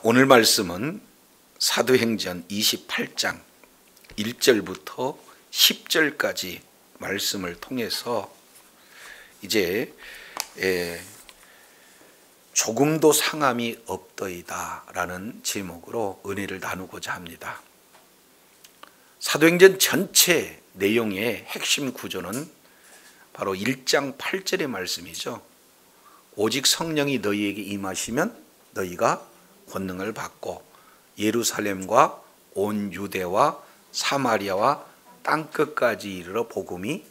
오늘 말씀은 사도행전 28장 1절부터 10절까지 말씀을 통해서 이제 조금도 상함이 없더이다 라는 제목으로 은혜를 나누고자 합니다. 사도행전 전체 내용의 핵심 구조는 바로 1장 8절의 말씀이죠. 오직 성령이 너희에게 임하시면 너희가 권능을 받고 예루살렘과 온 유대와 사마리아와 땅끝까지 이르러 복음이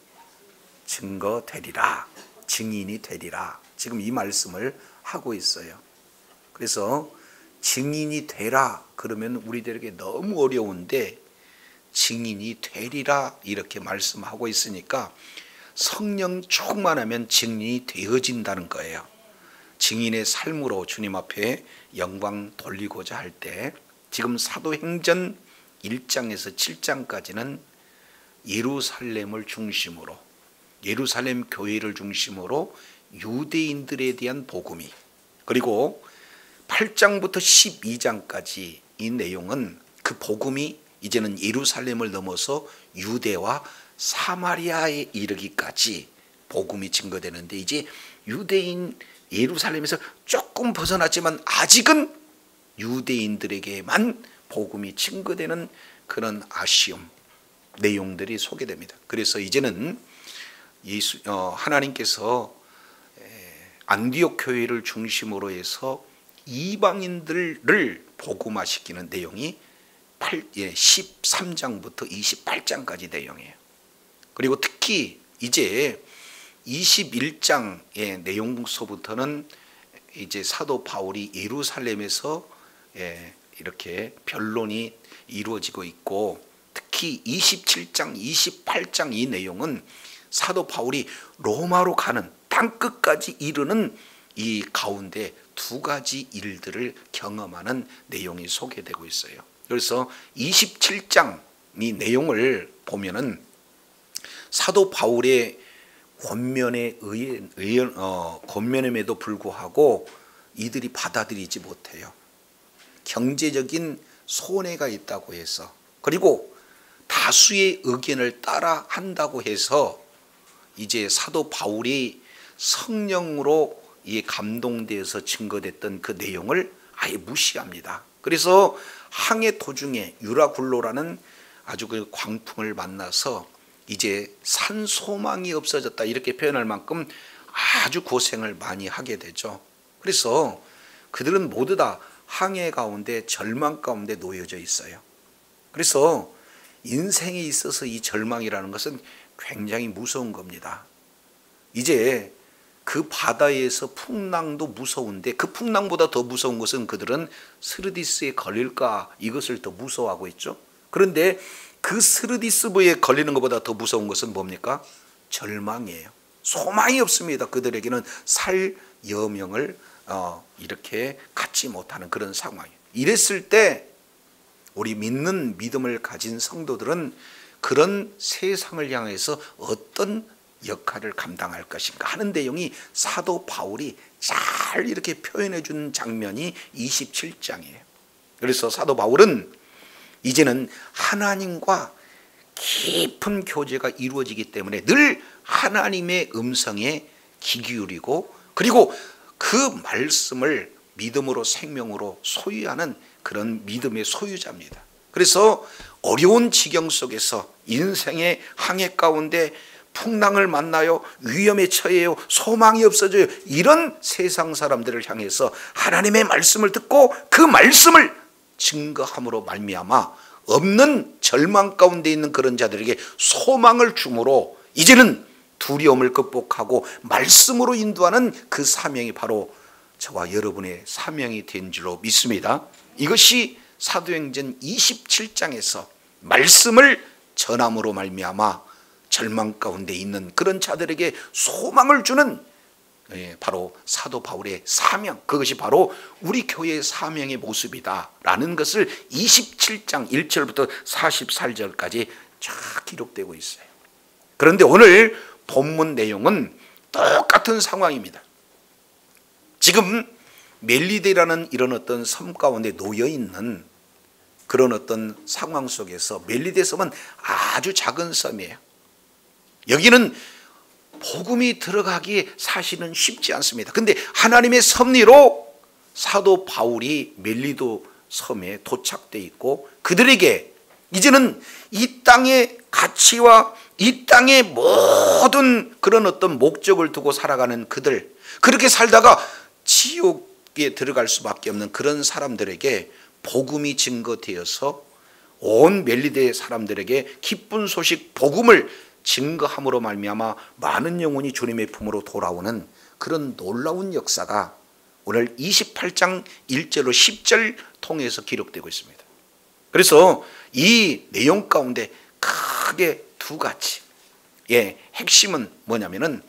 증거되리라, 증인이 되리라. 지금 이 말씀을 하고 있어요. 그래서 증인이 되라 그러면 우리들에게 너무 어려운데 증인이 되리라 이렇게 말씀하고 있으니까 성령 충만하면 증인이 되어진다는 거예요. 증인의 삶으로 주님 앞에 영광 돌리고자 할 때 지금 사도행전 1장에서 7장까지는 예루살렘을 중심으로, 예루살렘 교회를 중심으로 유대인들에 대한 복음이, 그리고 8장부터 12장까지 이 내용은 그 복음이 이제는 예루살렘을 넘어서 유대와 사마리아에 이르기까지 복음이 증거되는데, 이제 유대인 예루살렘에서 조금 벗어났지만 아직은 유대인들에게만 복음이 증거되는 그런 아쉬움 내용들이 소개됩니다. 그래서 이제는 하나님께서 안디옥 교회를 중심으로 해서 이방인들을 복음화시키는 내용이 13장부터 28장까지 내용이에요. 그리고 특히 이제 21장의 내용서부터는 이제 사도 바울이 예루살렘에서 이렇게 변론이 이루어지고 있고, 특히 27장, 28장 이 내용은 사도 바울이 로마로 가는 땅끝까지 이르는 이 가운데 두 가지 일들을 경험하는 내용이 소개되고 있어요. 그래서 27장 이 내용을 보면은 사도 바울의 권면임에도 불구하고 이들이 받아들이지 못해요. 경제적인 손해가 있다고 해서, 그리고 다수의 의견을 따라 한다고 해서 이제 사도 바울이 성령으로 감동되어서 증거됐던 그 내용을 아예 무시합니다. 그래서 항해 도중에 유라굴로라는 아주 그 광풍을 만나서 이제 산 소망이 없어졌다 이렇게 표현할 만큼 아주 고생을 많이 하게 되죠. 그래서 그들은 모두 다 항해 가운데 절망 가운데 놓여져 있어요. 그래서 인생에 있어서 이 절망이라는 것은 굉장히 무서운 겁니다. 이제 그 바다에서 풍랑도 무서운데 그 풍랑보다 더 무서운 것은 그들은 스르디스에 걸릴까 이것을 더 무서워하고 있죠. 그런데 그 스르디스부에 걸리는 것보다 더 무서운 것은 뭡니까? 절망이에요. 소망이 없습니다. 그들에게는 살 여명을 이렇게 갖지 못하는 그런 상황이에요. 이랬을 때 우리 믿는 믿음을 가진 성도들은 그런 세상을 향해서 어떤 역할을 감당할 것인가 하는 내용이 사도 바울이 잘 이렇게 표현해 준 장면이 27장이에요. 그래서 사도 바울은 이제는 하나님과 깊은 교제가 이루어지기 때문에 늘 하나님의 음성에 귀 기울이고, 그리고 그 말씀을 믿음으로 생명으로 소유하는 그런 믿음의 소유자입니다. 그래서 어려운 지경 속에서 인생의 항해 가운데 풍랑을 만나요, 위험에 처해요, 소망이 없어져요, 이런 세상 사람들을 향해서 하나님의 말씀을 듣고 그 말씀을 증거함으로 말미암아 없는 절망 가운데 있는 그런 자들에게 소망을 주므로 이제는 두려움을 극복하고 말씀으로 인도하는 그 사명이 바로 저와 여러분의 사명이 된 줄로 믿습니다. 이것이 사도행전 27장에서 말씀을 전함으로 말미암아 절망 가운데 있는 그런 자들에게 소망을 주는 바로 사도 바울의 사명, 그것이 바로 우리 교회의 사명의 모습이다라는 것을 27장 1절부터 44절까지 쫙 기록되고 있어요. 그런데 오늘 본문 내용은 똑같은 상황입니다. 지금 멜리데라는 이런 어떤 섬 가운데 놓여 있는 그런 어떤 상황 속에서 멜리데 섬은 아주 작은 섬이에요. 여기는 복음이 들어가기 사실은 쉽지 않습니다. 근데 하나님의 섭리로 사도 바울이 멜리도 섬에 도착돼 있고 그들에게 이제는 이 땅의 가치와 이 땅의 모든 그런 어떤 목적을 두고 살아가는 그들, 그렇게 살다가 지옥에 들어갈 수밖에 없는 그런 사람들에게 복음이 증거되어서 온 멜리데 사람들에게 기쁜 소식 복음을 증거함으로 말미암아 많은 영혼이 주님의 품으로 돌아오는 그런 놀라운 역사가 오늘 28장 1절로 10절 통해서 기록되고 있습니다. 그래서 이 내용 가운데 크게 두 가지, 핵심은 뭐냐면은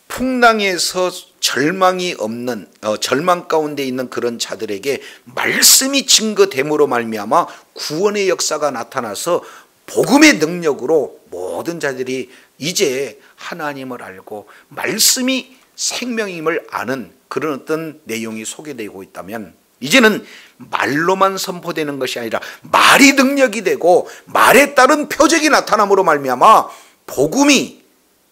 풍랑에서 절망이 없는 절망 가운데 있는 그런 자들에게 말씀이 증거됨으로 말미암아 구원의 역사가 나타나서 복음의 능력으로 모든 자들이 이제 하나님을 알고 말씀이 생명임을 아는 그런 어떤 내용이 소개되고 있다면, 이제는 말로만 선포되는 것이 아니라 말이 능력이 되고 말에 따른 표적이 나타남으로 말미암아 복음이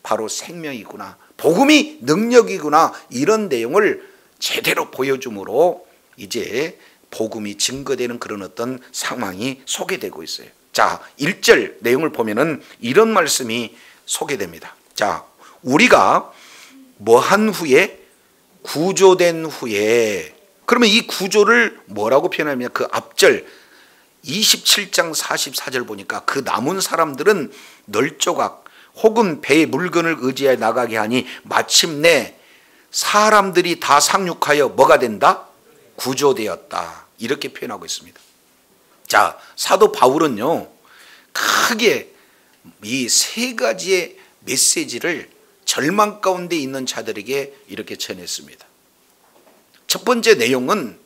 바로 생명이구나, 복음이 능력이구나, 이런 내용을 제대로 보여줌으로 이제 복음이 증거되는 그런 어떤 상황이 소개되고 있어요. 자, 1절 내용을 보면은 이런 말씀이 소개됩니다. 자, 우리가 뭐한 후에, 구조된 후에, 그러면 이 구조를 뭐라고 표현하면 그 앞절 27장 44절 보니까 그 남은 사람들은 널조각 혹은 배의 물건을 의지하여 나가게 하니 마침내 사람들이 다 상륙하여 뭐가 된다? 구조되었다. 이렇게 표현하고 있습니다. 자, 사도 바울은요, 크게 이 세 가지의 메시지를 절망 가운데 있는 자들에게 이렇게 전했습니다. 첫 번째 내용은,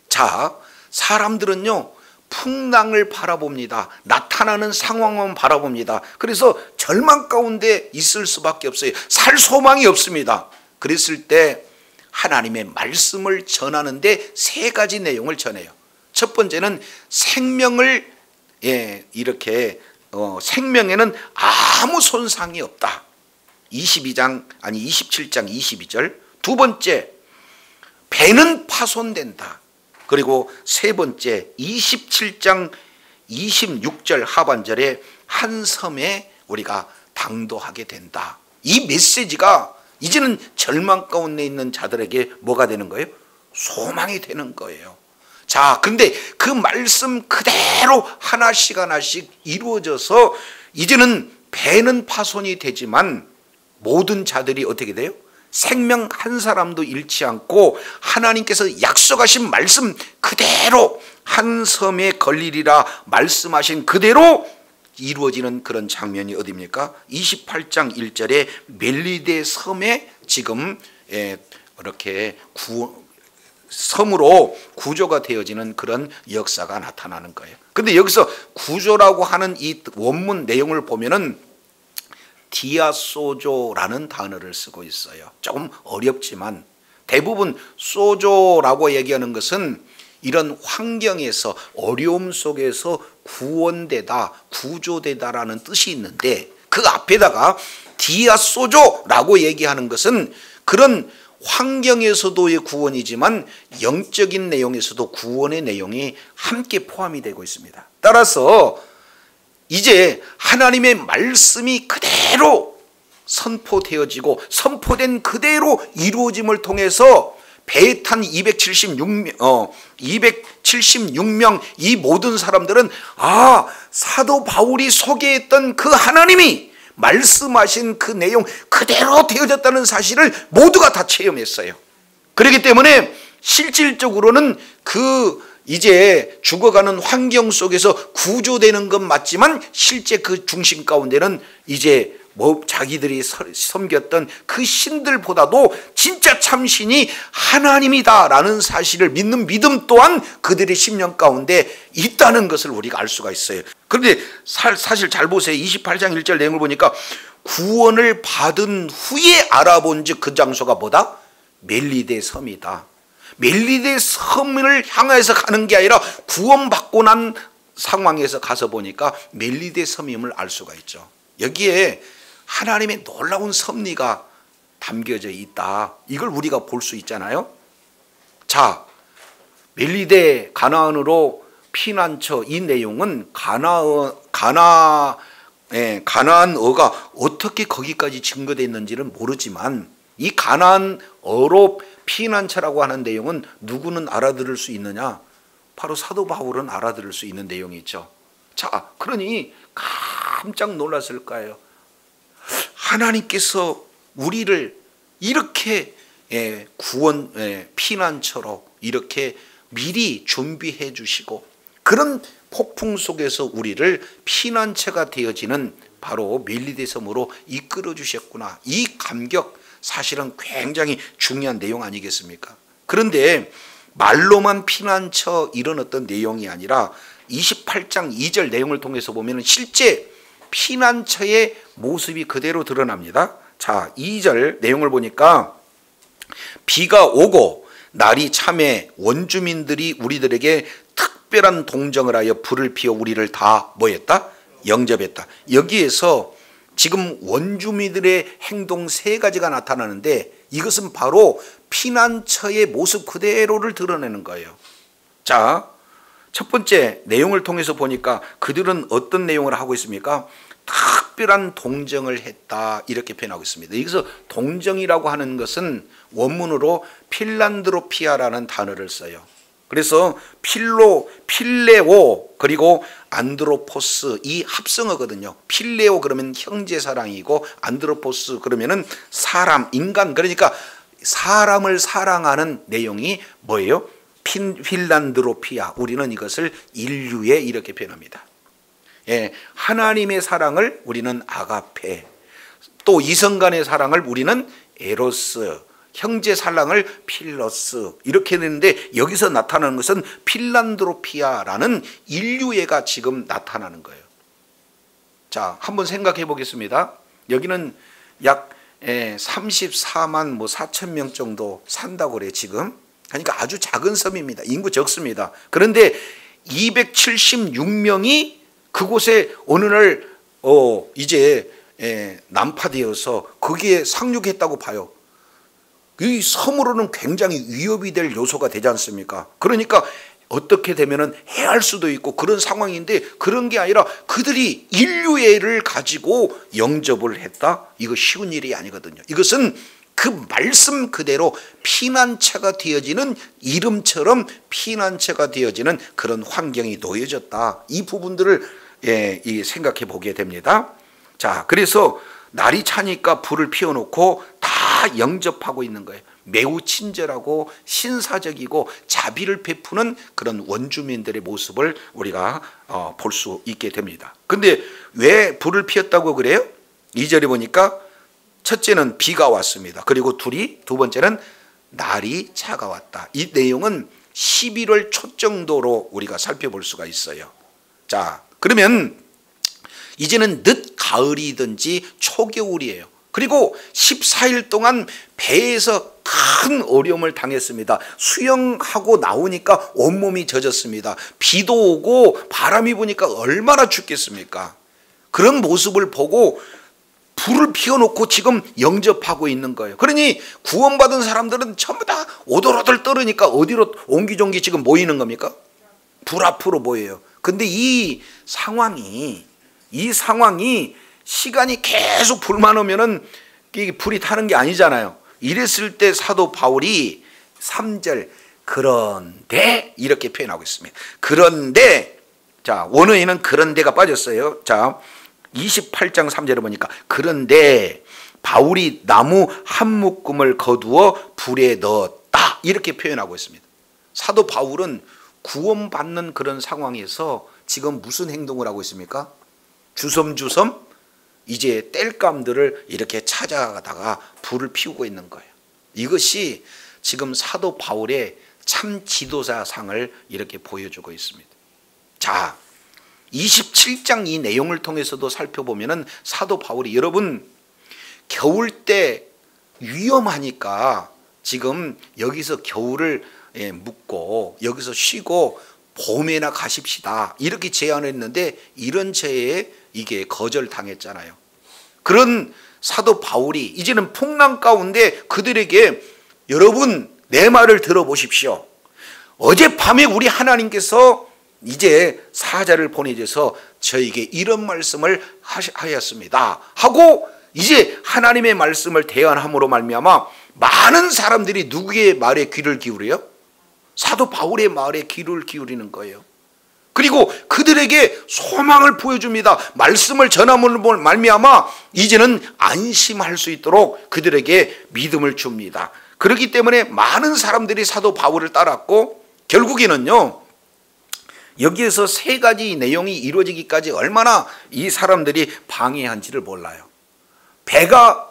자, 사람들은요 풍랑을 바라봅니다. 나타나는 상황만 바라봅니다. 그래서 절망 가운데 있을 수밖에 없어요. 살 소망이 없습니다. 그랬을 때 하나님의 말씀을 전하는데 세 가지 내용을 전해요. 첫 번째는 생명을, 생명에는 아무 손상이 없다. 27장 22절. 두 번째, 배는 파손된다. 그리고 세 번째, 27장 26절 하반절에 한 섬에 우리가 당도하게 된다. 이 메시지가 이제는 절망 가운데 있는 자들에게 뭐가 되는 거예요? 소망이 되는 거예요. 자, 근데 그 말씀 그대로 하나씩 하나씩 이루어져서 이제는 배는 파손이 되지만 모든 자들이 어떻게 돼요? 생명 한 사람도 잃지 않고 하나님께서 약속하신 말씀 그대로 한 섬에 걸리리라 말씀하신 그대로 이루어지는 그런 장면이 어디입니까? 28장 1절에 멜리데 섬에 지금 이렇게 섬으로 구조가 되어지는 그런 역사가 나타나는 거예요. 근데 여기서 구조라고 하는 이 원문 내용을 보면은 디아소조라는 단어를 쓰고 있어요. 조금 어렵지만 대부분 소조라고 얘기하는 것은 이런 환경에서 어려움 속에서 구원되다, 구조되다라는 뜻이 있는데 그 앞에다가 디아소조라고 얘기하는 것은 그런 환경에서도의 구원이지만 영적인 내용에서도 구원의 내용이 함께 포함이 되고 있습니다. 따라서 이제 하나님의 말씀이 그대로 선포되어지고 선포된 그대로 이루어짐을 통해서 배에 탄 276명 이 모든 사람들은 사도 바울이 소개했던 그 하나님이 말씀하신 그 내용 그대로 되어졌다는 사실을 모두가 다 체험했어요. 그렇기 때문에 실질적으로는 이제 죽어가는 환경 속에서 구조되는 건 맞지만 실제 그 중심 가운데는 이제 자기들이 섬겼던 그 신들보다도 진짜 참신이 하나님이다라는 사실을 믿는 믿음 또한 그들의 심령 가운데 있다는 것을 우리가 알 수가 있어요. 그런데 사실 잘 보세요. 28장 1절 내용을 보니까 구원을 받은 후에 알아본 즉 그 장소가 뭐다? 멜리데 섬이다. 멜리데 섬을 향해서 가는 게 아니라 구원받고 난 상황에서 가서 보니까 멜리데 섬임을 알 수가 있죠. 여기에 하나님의 놀라운 섭리가 담겨져 있다. 이걸 우리가 볼 수 있잖아요. 자, 멜리데 가나안으로 피난처, 이 내용은 가나안어가 어떻게 거기까지 증거됐는지는 모르지만 이 가나안어로 피난처라고 하는 내용은 누구는 알아들을 수 있느냐? 바로 사도 바울은 알아들을 수 있는 내용이죠. 자, 그러니 깜짝 놀랐을 거예요. 하나님께서 우리를 이렇게 구원 피난처로 이렇게 미리 준비해 주시고 그런 폭풍 속에서 우리를 피난처가 되어지는 바로 멜리데 섬으로 이끌어 주셨구나. 이 감격 사실은 굉장히 중요한 내용 아니겠습니까? 그런데 말로만 피난처 이런 어떤 내용이 아니라 28장 2절 내용을 통해서 보면 실제 피난처의 모습이 그대로 드러납니다. 자, 2절 내용을 보니까 비가 오고 날이 참에 원주민들이 우리들에게 특별한 동정을 하여 불을 피워 우리를 다 뭐했다? 영접했다. 여기에서 지금 원주민들의 행동 세 가지가 나타나는데 이것은 바로 피난처의 모습 그대로를 드러내는 거예요. 자, 첫 번째 내용을 통해서 보니까 그들은 어떤 내용을 하고 있습니까? 특별한 동정을 했다 이렇게 표현하고 있습니다. 여기서 동정이라고 하는 것은 원문으로 필란드로피아라는 단어를 써요. 그래서 필레오 그리고 안드로포스 이 합성어거든요. 필레오 그러면 형제 사랑이고 안드로포스 그러면은 사람, 인간, 그러니까 사람을 사랑하는 내용이 뭐예요? 필란드로피아. 우리는 이것을 인류에 이렇게 표현합니다. 예, 하나님의 사랑을 우리는 아가페, 또 이성 간의 사랑을 우리는 에로스, 형제 사랑을 필러스 이렇게 했는데 여기서 나타나는 것은 필란드로피아라는 인류애가 지금 나타나는 거예요. 자, 한번 생각해 보겠습니다. 여기는 약 34만 4천 명 정도 산다고 그래요 지금. 그러니까 아주 작은 섬입니다. 인구 적습니다. 그런데 276명이 그곳에 어느 날 이제 난파되어서 거기에 상륙했다고 봐요. 이 섬으로는 굉장히 위협이 될 요소가 되지 않습니까? 그러니까 어떻게 되면은 해할 수도 있고 그런 상황인데 그런 게 아니라 그들이 인류애를 가지고 영접을 했다? 이거 쉬운 일이 아니거든요. 이것은 그 말씀 그대로 피난처가 되어지는 이름처럼 피난처가 되어지는 그런 환경이 놓여졌다. 이 부분들을 생각해 보게 됩니다. 자, 그래서 날이 차니까 불을 피워놓고 다 영접하고 있는 거예요. 매우 친절하고 신사적이고 자비를 베푸는 그런 원주민들의 모습을 우리가 볼 수 있게 됩니다. 근데 왜 불을 피웠다고 그래요? 2절에 보니까 첫째는 비가 왔습니다. 그리고 두 번째는 날이 차가웠다. 이 내용은 11월 초 정도로 우리가 살펴볼 수가 있어요. 자, 그러면 이제는 늦 가을이든지 초겨울이에요. 그리고 14일 동안 배에서 큰 어려움을 당했습니다. 수영하고 나오니까 온몸이 젖었습니다. 비도 오고 바람이 부니까 얼마나 춥겠습니까? 그런 모습을 보고 불을 피워놓고 지금 영접하고 있는 거예요. 그러니 구원받은 사람들은 전부 다 오돌오돌 떨으니까 어디로 옹기종기 지금 모이는 겁니까? 불 앞으로 모여요. 근데 이 상황이 시간이 계속 불만 오면은 불이 타는 게 아니잖아요. 이랬을 때 사도 바울이 3절 그런데 이렇게 표현하고 있습니다. 그런데 자, 원어에는 그런데가 빠졌어요. 자, 28장 3절에 보니까 그런데 바울이 나무 한 묶음을 거두어 불에 넣었다 이렇게 표현하고 있습니다. 사도 바울은 구원받는 그런 상황에서 지금 무슨 행동을 하고 있습니까? 주섬주섬 이제 땔감들을 이렇게 찾아가다가 불을 피우고 있는 거예요. 이것이 지금 사도 바울의 참 지도자상을 이렇게 보여주고 있습니다. 자, 27장 이 내용을 통해서도 살펴보면은 사도 바울이 여러분 겨울 때 위험하니까 지금 여기서 겨울을 묵고 여기서 쉬고 봄에나 가십시다 이렇게 제안을 했는데 이런 제에 이게 거절당했잖아요. 그런 사도 바울이 이제는 풍랑 가운데 그들에게 여러분 내 말을 들어보십시오. 어젯밤에 우리 하나님께서 이제 사자를 보내줘서 저에게 이런 말씀을 하였습니다 하고 이제 하나님의 말씀을 대언함으로 말미암아 많은 사람들이 누구의 말에 귀를 기울여요? 사도 바울의 말에 귀를 기울이는 거예요. 그리고 그들에게 소망을 보여줍니다. 말씀을 전함으로 말미암아 이제는 안심할 수 있도록 그들에게 믿음을 줍니다. 그렇기 때문에 많은 사람들이 사도 바울을 따랐고 결국에는요 여기에서 세 가지 내용이 이루어지기까지 얼마나 이 사람들이 방해한지를 몰라요. 배가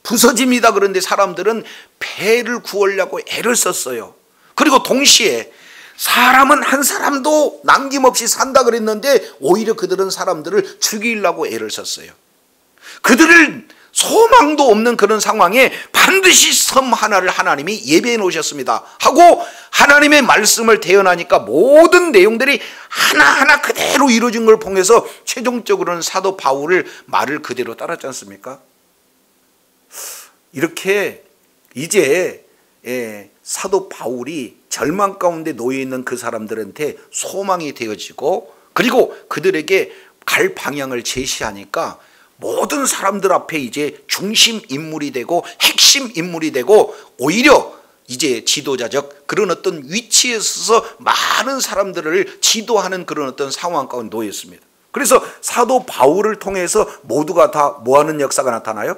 부서집니다. 그런데 사람들은 배를 구하려고 애를 썼어요. 그리고 동시에 사람은 한 사람도 남김없이 산다 그랬는데 오히려 그들은 사람들을 죽이려고 애를 썼어요. 그들을 소망도 없는 그런 상황에 반드시 섬 하나를 하나님이 예배해 놓으셨습니다 하고 하나님의 말씀을 대언하니까 모든 내용들이 하나하나 그대로 이루어진 걸 통해서 최종적으로는 사도 바울을 말을 그대로 따랐지 않습니까? 이렇게 이제 사도 바울이 절망 가운데 놓여 있는 그 사람들한테 소망이 되어지고 그리고 그들에게 갈 방향을 제시하니까 모든 사람들 앞에 이제 중심 인물이 되고 핵심 인물이 되고 오히려 이제 지도자적 그런 어떤 위치에 서서 많은 사람들을 지도하는 그런 어떤 상황 가운데 놓여 있습니다. 그래서 사도 바울을 통해서 모두가 다 뭐하는 역사가 나타나요?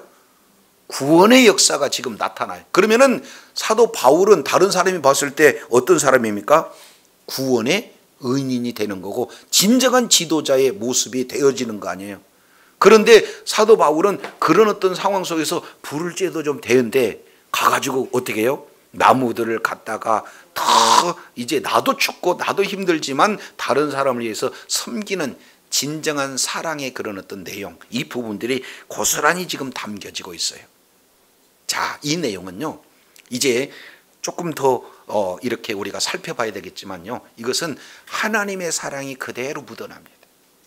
구원의 역사가 지금 나타나요. 그러면은 사도 바울은 다른 사람이 봤을 때 어떤 사람입니까? 구원의 의인이 되는 거고 진정한 지도자의 모습이 되어지는 거 아니에요. 그런데 사도 바울은 그런 어떤 상황 속에서 부를 때도 좀 되는데 가가지고 어떻게 해요? 나무들을 갖다가 더 이제 나도 춥고 나도 힘들지만 다른 사람을 위해서 섬기는 진정한 사랑의 그런 어떤 내용 이 부분들이 고스란히 지금 담겨지고 있어요. 자, 이 내용은요 이제 조금 더 이렇게 우리가 살펴봐야 되겠지만요 이것은 하나님의 사랑이 그대로 묻어납니다.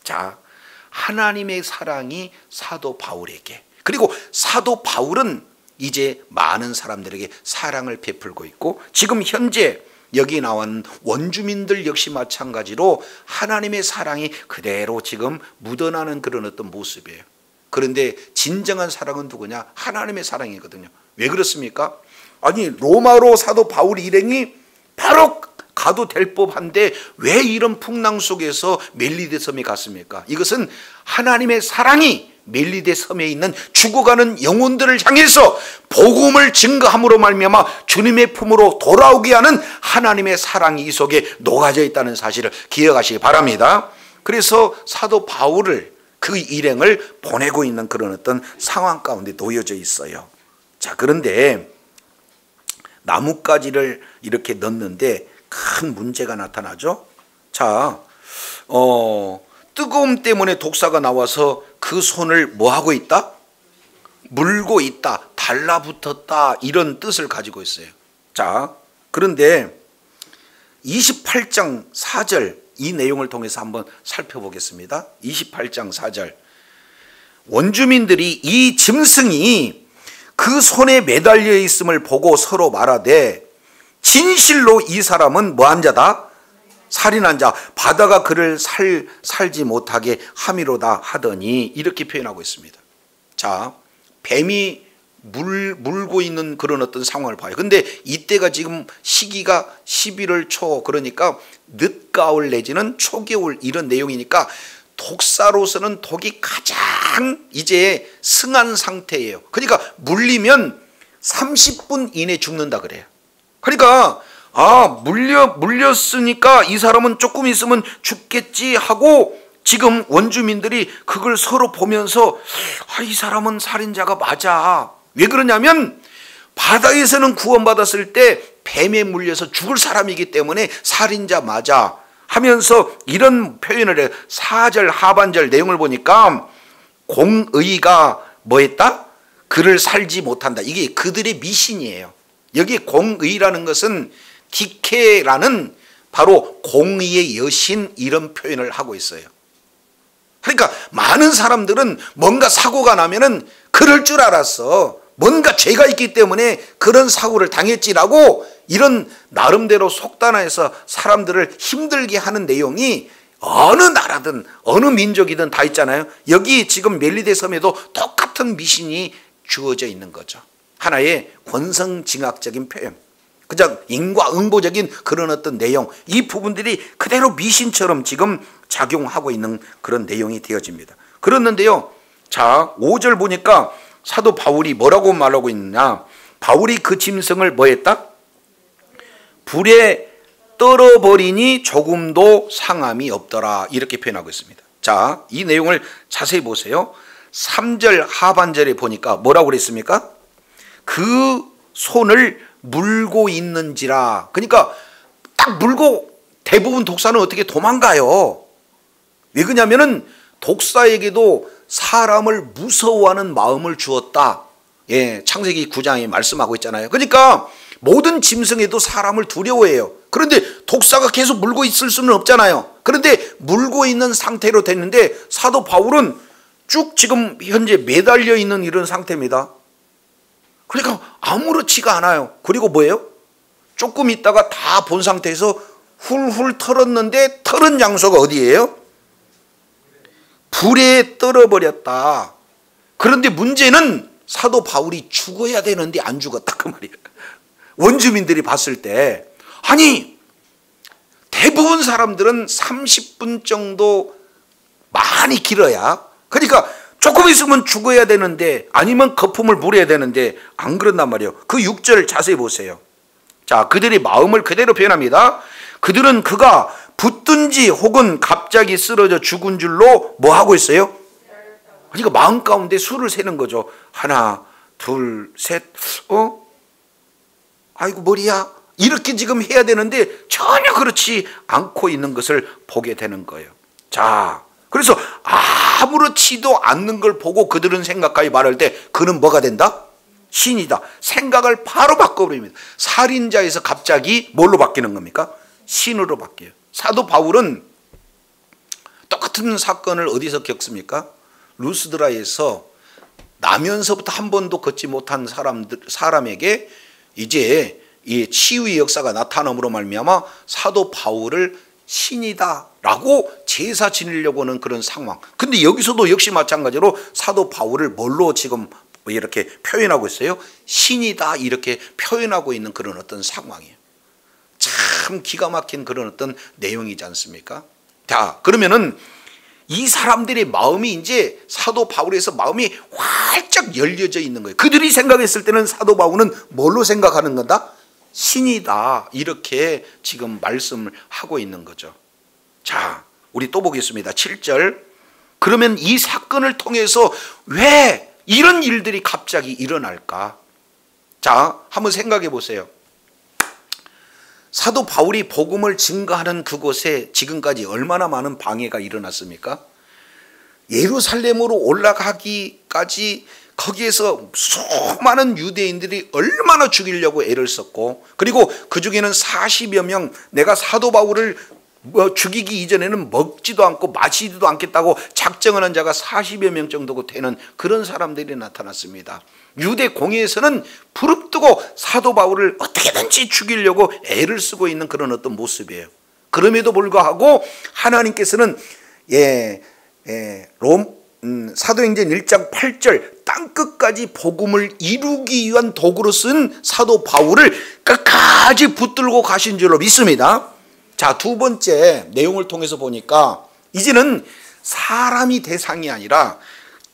자, 하나님의 사랑이 사도 바울에게 그리고 사도 바울은 이제 많은 사람들에게 사랑을 베풀고 있고 지금 현재 여기 나온 원주민들 역시 마찬가지로 하나님의 사랑이 그대로 지금 묻어나는 그런 어떤 모습이에요. 그런데 진정한 사랑은 누구냐? 하나님의 사랑이거든요. 왜 그렇습니까? 아니 로마로 사도 바울 일행이 바로 가도 될 법한데 왜 이런 풍랑 속에서 멜리데 섬에 갔습니까? 이것은 하나님의 사랑이 멜리데 섬에 있는 죽어가는 영혼들을 향해서 복음을 증거함으로 말미암아 주님의 품으로 돌아오게 하는 하나님의 사랑이 이 속에 녹아져 있다는 사실을 기억하시기 바랍니다. 그래서 사도 바울을 그 일행을 보내고 있는 그런 어떤 상황 가운데 놓여져 있어요. 자, 그런데 나뭇가지를 이렇게 넣는데 큰 문제가 나타나죠. 자, 뜨거움 때문에 독사가 나와서 그 손을 뭐하고 있다? 물고 있다, 달라붙었다 이런 뜻을 가지고 있어요. 자, 그런데 28장 4절 이 내용을 통해서 한번 살펴보겠습니다. 28장 4절 원주민들이 이 짐승이 그 손에 매달려 있음을 보고 서로 말하되 진실로 이 사람은 뭐한 자다? 살인한 자, 바다가 그를 살지 못하게 함이로다 하더니 이렇게 표현하고 있습니다. 자, 뱀이 물고 있는 그런 어떤 상황을 봐요. 근데 이때가 지금 시기가 11월 초 그러니까 늦가을 내지는 초겨울 이런 내용이니까 독사로서는 독이 가장 이제 승한 상태예요. 그러니까 물리면 30분 이내 죽는다 그래요. 그러니까 물렸으니까 이 사람은 조금 있으면 죽겠지 하고 지금 원주민들이 그걸 서로 보면서 이 사람은 살인자가 맞아. 왜 그러냐면 바다에서는 구원받았을 때 뱀에 물려서 죽을 사람이기 때문에 살인자 맞아 하면서 이런 표현을 해요. 4절 하반절 내용을 보니까 공의가 뭐 했다? 그를 살지 못한다. 이게 그들의 미신이에요. 여기 공의라는 것은 디케라는 바로 공의의 여신, 이런 표현을 하고 있어요. 그러니까 많은 사람들은 뭔가 사고가 나면은 그럴 줄 알았어, 뭔가 죄가 있기 때문에 그런 사고를 당했지라고 이런 나름대로 속단해서 사람들을 힘들게 하는 내용이 어느 나라든 어느 민족이든 다 있잖아요. 여기 지금 멜리데 섬에도 똑같은 미신이 주어져 있는 거죠. 하나의 권성징악적인 표현, 그냥 인과응보적인 그런 어떤 내용, 이 부분들이 그대로 미신처럼 지금 작용하고 있는 그런 내용이 되어집니다. 그렇는데요, 자 5절 보니까 사도 바울이 뭐라고 말하고 있느냐. 바울이 그 짐승을 뭐 했다? 불에 떨어버리니 조금도 상함이 없더라, 이렇게 표현하고 있습니다. 자, 이 내용을 자세히 보세요. 3절 하반절에 보니까 뭐라고 그랬습니까? 그 손을 물고 있는지라. 그러니까 딱 물고 대부분 독사는 어떻게 도망가요. 왜 그러냐면은 독사에게도 사람을 무서워하는 마음을 주었다. 예, 창세기 9장에 말씀하고 있잖아요. 그러니까 모든 짐승에도 사람을 두려워해요. 그런데 독사가 계속 물고 있을 수는 없잖아요. 그런데 물고 있는 상태로 됐는데 사도 바울은 쭉 지금 현재 매달려 있는 이런 상태입니다. 그러니까 아무렇지가 않아요. 그리고 뭐예요? 조금 있다가 다 본 상태에서 훌훌 털었는데 털은 장소가 어디예요? 불에 떨어버렸다. 그런데 문제는 사도 바울이 죽어야 되는데 안 죽었다, 그 말이에요. 원주민들이 봤을 때, 아니 대부분 사람들은 30분 정도 많이 길어야, 그러니까 조금 있으면 죽어야 되는데, 아니면 거품을 물어야 되는데 안 그런단 말이에요. 그 6절 자세히 보세요. 자, 그들의 마음을 그대로 표현합니다. 그들은 그가 붙든지 혹은 갑자기 쓰러져 죽은 줄로 뭐 하고 있어요? 그러니까 마음 가운데 수를 세는 거죠. 하나, 둘, 셋, 아이고 머리야, 이렇게 지금 해야 되는데 전혀 그렇지 않고 있는 것을 보게 되는 거예요. 자, 그래서 아무렇지도 않는 걸 보고 그들은 생각하여 말할 때 그는 뭐가 된다? 신이다. 생각을 바로 바꿔버립니다. 살인자에서 갑자기 뭘로 바뀌는 겁니까? 신으로 바뀌어요. 사도 바울은 똑같은 사건을 어디서 겪습니까? 루스드라에서 나면서부터 한 번도 걷지 못한 사람에게 이제 이 치유의 역사가 나타남으로 말미암아 사도 바울을 신이다라고 제사 지내려고 하는 그런 상황. 근데 여기서도 역시 마찬가지로 사도 바울을 뭘로 지금 이렇게 표현하고 있어요? 신이다, 이렇게 표현하고 있는 그런 어떤 상황이에요. 참 기가 막힌 그런 어떤 내용이지 않습니까? 자, 그러면은 이 사람들의 마음이 이제 사도 바울에서 마음이 활짝 열려져 있는 거예요. 그들이 생각했을 때는 사도 바울은 뭘로 생각하는 거다? 신이다, 이렇게 지금 말씀을 하고 있는 거죠. 자, 우리 또 보겠습니다. 7절. 그러면 이 사건을 통해서 왜 이런 일들이 갑자기 일어날까? 자, 한번 생각해 보세요. 사도 바울이 복음을 증거하는 그곳에 지금까지 얼마나 많은 방해가 일어났습니까? 예루살렘으로 올라가기까지 거기에서 수많은 유대인들이 얼마나 죽이려고 애를 썼고, 그리고 그 중에는 40여 명, 내가 사도 바울을 죽이기 이전에는 먹지도 않고 마시지도 않겠다고 작정을 한 자가 40여 명 정도 되는 그런 사람들이 나타났습니다. 유대 공회에서는 부릅뜨고 사도 바울을 어떻게든지 죽이려고 애를 쓰고 있는 그런 어떤 모습이에요. 그럼에도 불구하고 하나님께서는 사도행전 1장 8절 땅끝까지 복음을 이루기 위한 도구로 쓴 사도 바울을 끝까지 붙들고 가신 줄로 믿습니다. 자, 두 번째 내용을 통해서 보니까 이제는 사람이 대상이 아니라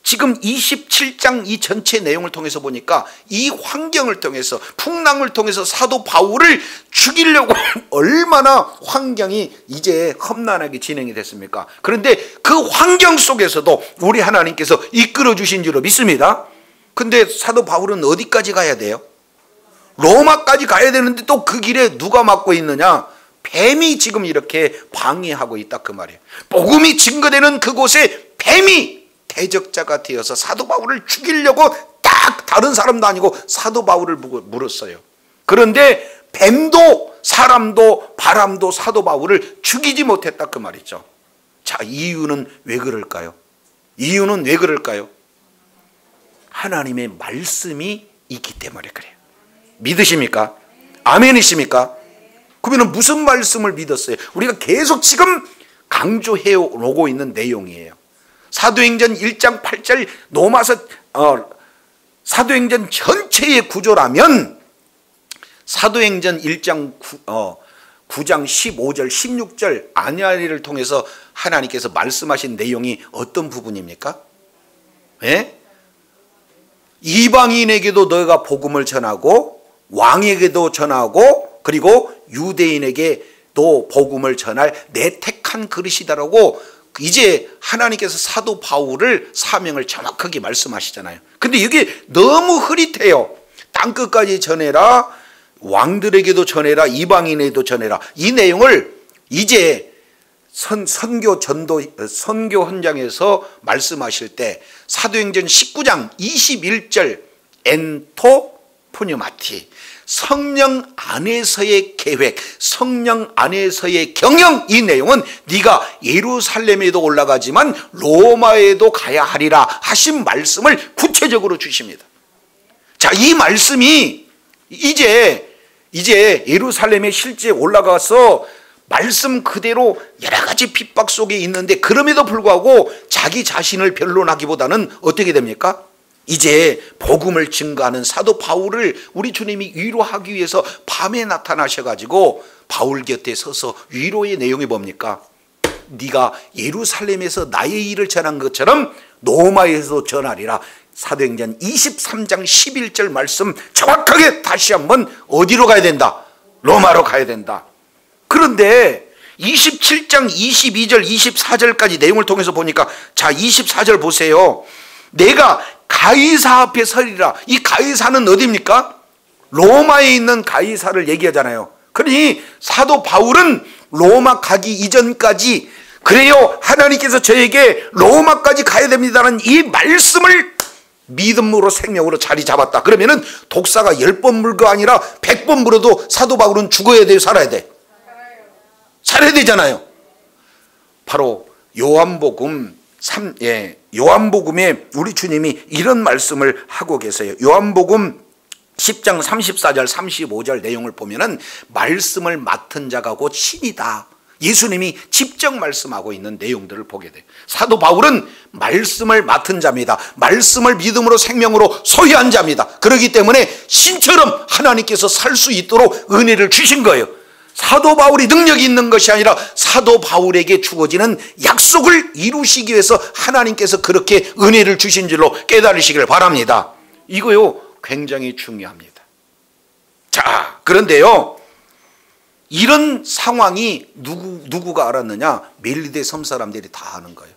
지금 27장 이 전체 내용을 통해서 보니까 이 환경을 통해서, 풍랑을 통해서 사도 바울을 죽이려고 얼마나 환경이 이제 험난하게 진행이 됐습니까? 그런데 그 환경 속에서도 우리 하나님께서 이끌어 주신 줄로 믿습니다. 근데 사도 바울은 어디까지 가야 돼요? 로마까지 가야 되는데 또 그 길에 누가 막고 있느냐? 뱀이 지금 이렇게 방해하고 있다, 그 말이에요. 복음이 증거되는 그곳에 뱀이 대적자가 되어서 사도 바울을 죽이려고 딱 다른 사람도 아니고 사도 바울을 물었어요. 그런데 뱀도 사람도 바람도 사도 바울을 죽이지 못했다 그 말이죠. 자, 이유는 왜 그럴까요? 이유는 왜 그럴까요? 하나님의 말씀이 있기 때문에 그래요. 믿으십니까? 아멘이십니까? 그러면 무슨 말씀을 믿었어요? 우리가 계속 지금 강조해 오고 있는 내용이에요. 사도행전 1장 8절 로마서 사도행전 전체의 구조라면 사도행전 1장 9장 15절 16절 아냐리를 통해서 하나님께서 말씀하신 내용이 어떤 부분입니까? 예? 이방인에게도 너희가 복음을 전하고 왕에게도 전하고 그리고 유대인에게도 복음을 전할 내 택한 그릇이다라고 이제 하나님께서 사도 바울을 사명을 정확하게 말씀하시잖아요. 근데 이게 너무 흐릿해요. 땅끝까지 전해라, 왕들에게도 전해라, 이방인에게도 전해라. 이 내용을 이제 선교 현장에서 말씀하실 때 사도행전 19장 21절 엔토 푸뉴마티, 성령 안에서의 계획, 성령 안에서의 경영, 이 내용은 네가 예루살렘에도 올라가지만 로마에도 가야 하리라 하신 말씀을 구체적으로 주십니다. 자, 이 말씀이 이제 예루살렘에 실제 올라가서 말씀 그대로 여러 가지 핍박 속에 있는데 그럼에도 불구하고 자기 자신을 변론하기보다는 어떻게 됩니까? 이제 복음을 증거하는 사도 바울을 우리 주님이 위로하기 위해서 밤에 나타나셔가지고 바울 곁에 서서 위로의 내용이 뭡니까? 네가 예루살렘에서 나의 일을 전한 것처럼 로마에서도 전하리라. 사도행전 23장 11절 말씀 정확하게 다시 한번 어디로 가야 된다? 로마로 가야 된다. 그런데 27장 22절 24절까지 내용을 통해서 보니까 자 24절 보세요. 내가 가이사 앞에 서리라. 이 가이사는 어디입니까? 로마에 있는 가이사를 얘기하잖아요. 그러니 사도 바울은 로마 가기 이전까지 그래요, 하나님께서 저에게 로마까지 가야 됩니다는 이 말씀을 믿음으로 생명으로 자리 잡았다. 그러면은 독사가 10번 물고 아니라 100번 물어도 사도 바울은 죽어야 돼요, 살아야 돼? 살아야 되잖아요. 바로 요한복음에 우리 주님이 이런 말씀을 하고 계세요. 요한복음 10장 34절 35절 내용을 보면은 말씀을 맡은 자가 곧 신이다. 예수님이 직접 말씀하고 있는 내용들을 보게 돼요. 사도 바울은 말씀을 맡은 자입니다. 말씀을 믿음으로 생명으로 소유한 자입니다. 그렇기 때문에 신처럼 하나님께서 살 수 있도록 은혜를 주신 거예요. 사도 바울이 능력이 있는 것이 아니라 사도 바울에게 주어지는 약속을 이루시기 위해서 하나님께서 그렇게 은혜를 주신 줄로 깨달으시길 바랍니다. 이거요 굉장히 중요합니다. 자, 그런데요 이런 상황이 누구가 알았느냐? 멜리데 섬 사람들이 다 아는 거예요.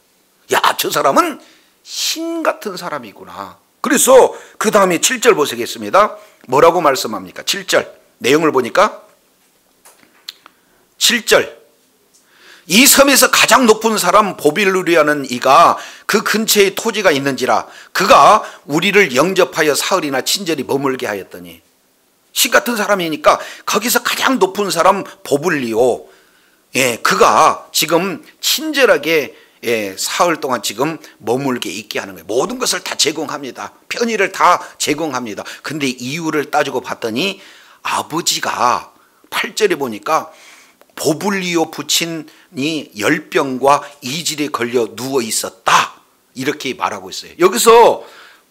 야, 저 사람은 신 같은 사람이구나. 그래서 그 다음에 7절 보시겠습니다. 뭐라고 말씀합니까? 7절 내용을 보니까 7절 이 섬에서 가장 높은 사람 보빌루리아는 이가 그 근처에 토지가 있는지라 그가 우리를 영접하여 사흘이나 친절히 머물게 하였더니, 신 같은 사람이니까 거기서 가장 높은 사람 보블리오, 그가 지금 친절하게 사흘 동안 지금 머물게 있게 하는 거예요. 모든 것을 다 제공합니다. 편의를 다 제공합니다. 근데 이유를 따지고 봤더니 아버지가 8절에 보니까 보블리오 부친이 열병과 이질에 걸려 누워 있었다, 이렇게 말하고 있어요. 여기서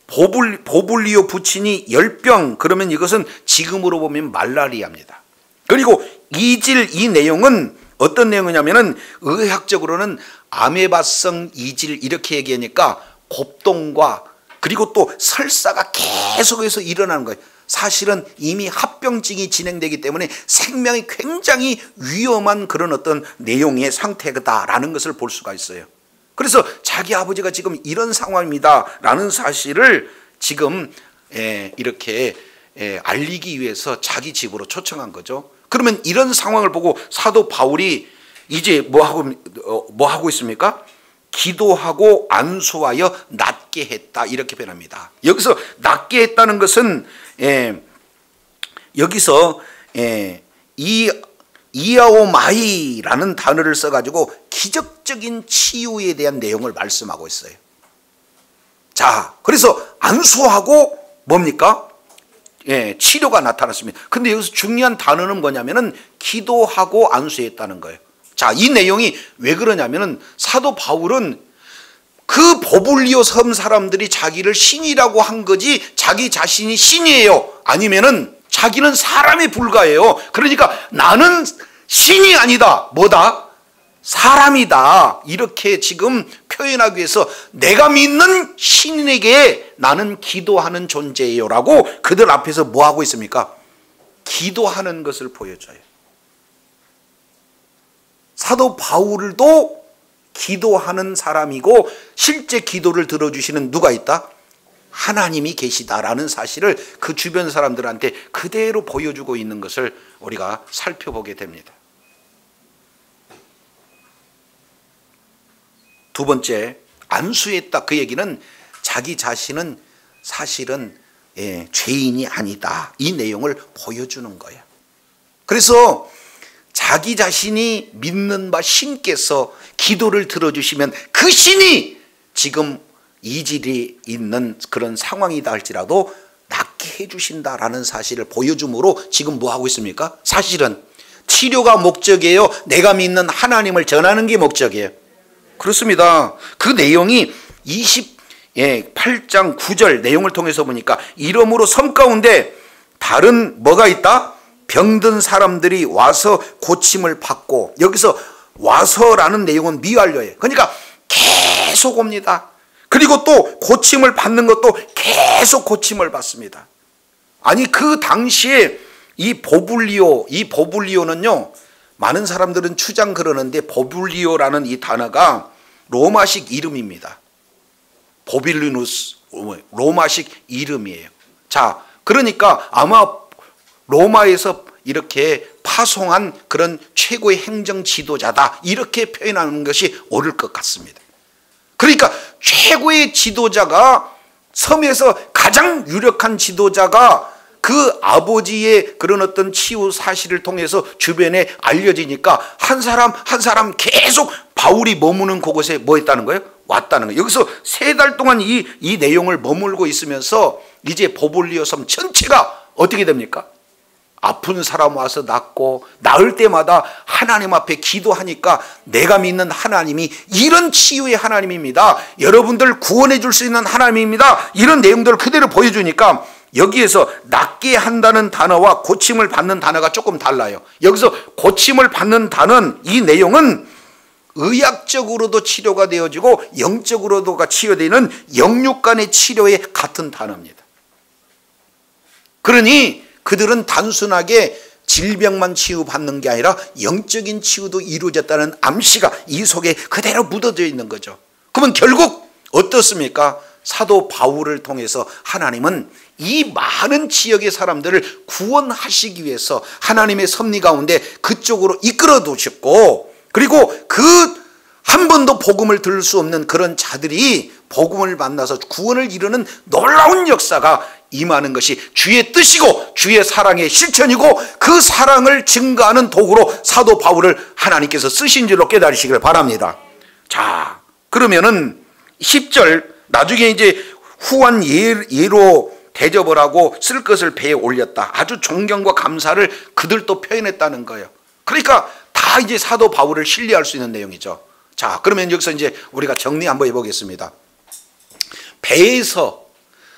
보블리오 부친이 열병, 그러면 이것은 지금으로 보면 말라리아입니다. 그리고 이질, 이 내용은 어떤 내용이냐면은 의학적으로는 아메바성 이질 이렇게 얘기하니까 곱동과 그리고 또 설사가 계속해서 일어나는 거예요. 사실은 이미 합병증이 진행되기 때문에 생명이 굉장히 위험한 그런 어떤 내용의 상태다라는 것을 볼 수가 있어요. 그래서 자기 아버지가 지금 이런 상황입니다라는 사실을 지금 이렇게 알리기 위해서 자기 집으로 초청한 거죠. 그러면 이런 상황을 보고 사도 바울이 이제 뭐 하고 있습니까? 기도하고 안수하여 낫게 했다, 이렇게 변합니다. 여기서 낫게 했다는 것은 여기서 이아오마이라는 단어를 써가지고 기적적인 치유에 대한 내용을 말씀하고 있어요. 자, 그래서 안수하고 뭡니까? 치료가 나타났습니다. 근데 여기서 중요한 단어는 뭐냐면은 기도하고 안수했다는 거예요. 자, 이 내용이 왜 그러냐면은 사도 바울은 그 보불리오 섬 사람들이 자기를 신이라고 한 거지 자기 자신이 신이에요? 아니면은 자기는 사람에 불과해요. 그러니까 나는 신이 아니다. 뭐다? 사람이다. 이렇게 지금 표현하기 위해서 내가 믿는 신에게 나는 기도하는 존재예요 라고 그들 앞에서 뭐 하고 있습니까? 기도하는 것을 보여줘요. 사도 바울도 기도하는 사람이고 실제 기도를 들어주시는 누가 있다? 하나님이 계시다라는 사실을 그 주변 사람들한테 그대로 보여주고 있는 것을 우리가 살펴보게 됩니다. 두 번째, 안수했다. 그 얘기는 자기 자신은 사실은 죄인이 아니다. 이 내용을 보여주는 거예요. 그래서 자기 자신이 믿는 바 신께서 기도를 들어주시면 그 신이 지금 이질이 있는 그런 상황이다 할지라도 낫게 해주신다라는 사실을 보여줌으로 지금 뭐 하고 있습니까? 사실은 치료가 목적이에요? 내가 믿는 하나님을 전하는 게 목적이에요? 그렇습니다. 그 내용이 28장 9절 내용을 통해서 보니까 이러므로 섬 가운데 다른 뭐가 있다? 병든 사람들이 와서 고침을 받고, 여기서 와서라는 내용은 미완료예요. 그러니까 계속 옵니다. 그리고 또 고침을 받는 것도 계속 고침을 받습니다. 아니 그 당시에 이 보불리오는요, 많은 사람들은 추장 그러는데 보불리오라는 이 단어가 로마식 이름입니다. 보빌리누스 로마식 이름이에요. 자, 그러니까 아마 로마에서 이렇게 파송한 그런 최고의 행정 지도자다 이렇게 표현하는 것이 옳을 것 같습니다. 그러니까 최고의 지도자가, 섬에서 가장 유력한 지도자가 그 아버지의 그런 어떤 치유 사실을 통해서 주변에 알려지니까 한 사람 한 사람 계속 바울이 머무는 그곳에 뭐 했다는 거예요? 왔다는 거예요. 여기서 3달 동안 이 내용을 머물고 있으면서 이제 보불리오 섬 전체가 어떻게 됩니까? 아픈 사람 와서 낫고, 나을 때마다 하나님 앞에 기도하니까 내가 믿는 하나님이 이런 치유의 하나님입니다. 여러분들 구원해 줄 수 있는 하나님입니다. 이런 내용들을 그대로 보여주니까 여기에서 낫게 한다는 단어와 고침을 받는 단어가 조금 달라요. 여기서 고침을 받는 단어는, 이 내용은 의학적으로도 치료가 되어지고 영적으로도 치료되는 영육 간의 치료에 같은 단어입니다. 그러니 그들은 단순하게 질병만 치유받는 게 아니라 영적인 치유도 이루어졌다는 암시가 이 속에 그대로 묻어져 있는 거죠. 그러면 결국 어떻습니까? 사도 바울을 통해서 하나님은 이 많은 지역의 사람들을 구원하시기 위해서 하나님의 섭리 가운데 그쪽으로 이끌어 두셨고, 그리고 그 한 번도 복음을 들을 수 없는 그런 자들이 복음을 만나서 구원을 이루는 놀라운 역사가 임하는 것이 주의 뜻이고 주의 사랑의 실천이고, 그 사랑을 증거하는 도구로 사도 바울을 하나님께서 쓰신 줄로 깨달으시기를 바랍니다. 자, 그러면은 10절, 나중에 이제 후한 예로 대접을 하고 쓸 것을 배에 올렸다. 아주 존경과 감사를 그들도 표현했다는 거예요. 그러니까 다 이제 사도 바울을 신뢰할 수 있는 내용이죠. 자, 그러면 여기서 이제 우리가 정리 한번 해보겠습니다. 배에서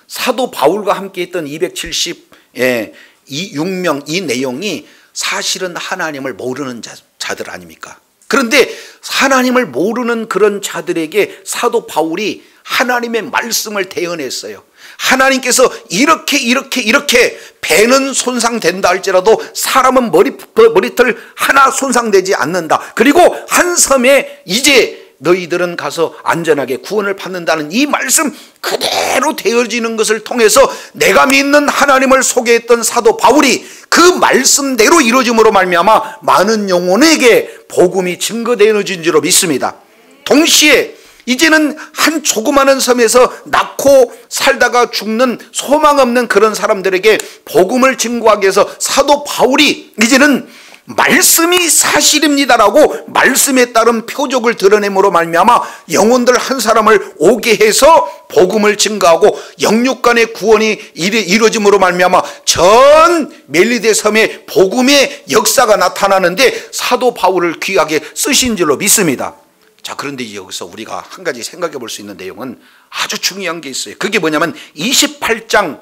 사도 바울과 함께 했던 276명 이 내용이 사실은 하나님을 모르는 자들 아닙니까? 그런데 하나님을 모르는 그런 자들에게 사도 바울이 하나님의 말씀을 대언했어요. 하나님께서 이렇게 배는 손상된다 할지라도 사람은 머리털 하나 손상되지 않는다. 그리고 한 섬에 이제 너희들은 가서 안전하게 구원을 받는다는 이 말씀 그대로 되어지는 것을 통해서 내가 믿는 하나님을 소개했던 사도 바울이 그 말씀대로 이루어짐으로 말미암아 많은 영혼에게 복음이 증거되어진 줄로 믿습니다. 동시에 이제는 한 조그마한 섬에서 낳고 살다가 죽는 소망 없는 그런 사람들에게 복음을 증거하기 위해서 사도 바울이 이제는 말씀이 사실입니다라고 말씀에 따른 표적을 드러냄으로 말미암아 영혼들 한 사람을 오게 해서 복음을 증거하고 영육간의 구원이 이루어짐으로 말미암아 전 멜리데 섬에 복음의 역사가 나타나는데 사도 바울을 귀하게 쓰신 줄로 믿습니다. 자, 그런데 여기서 우리가 한 가지 생각해 볼 수 있는 내용은 아주 중요한 게 있어요. 그게 뭐냐면 28장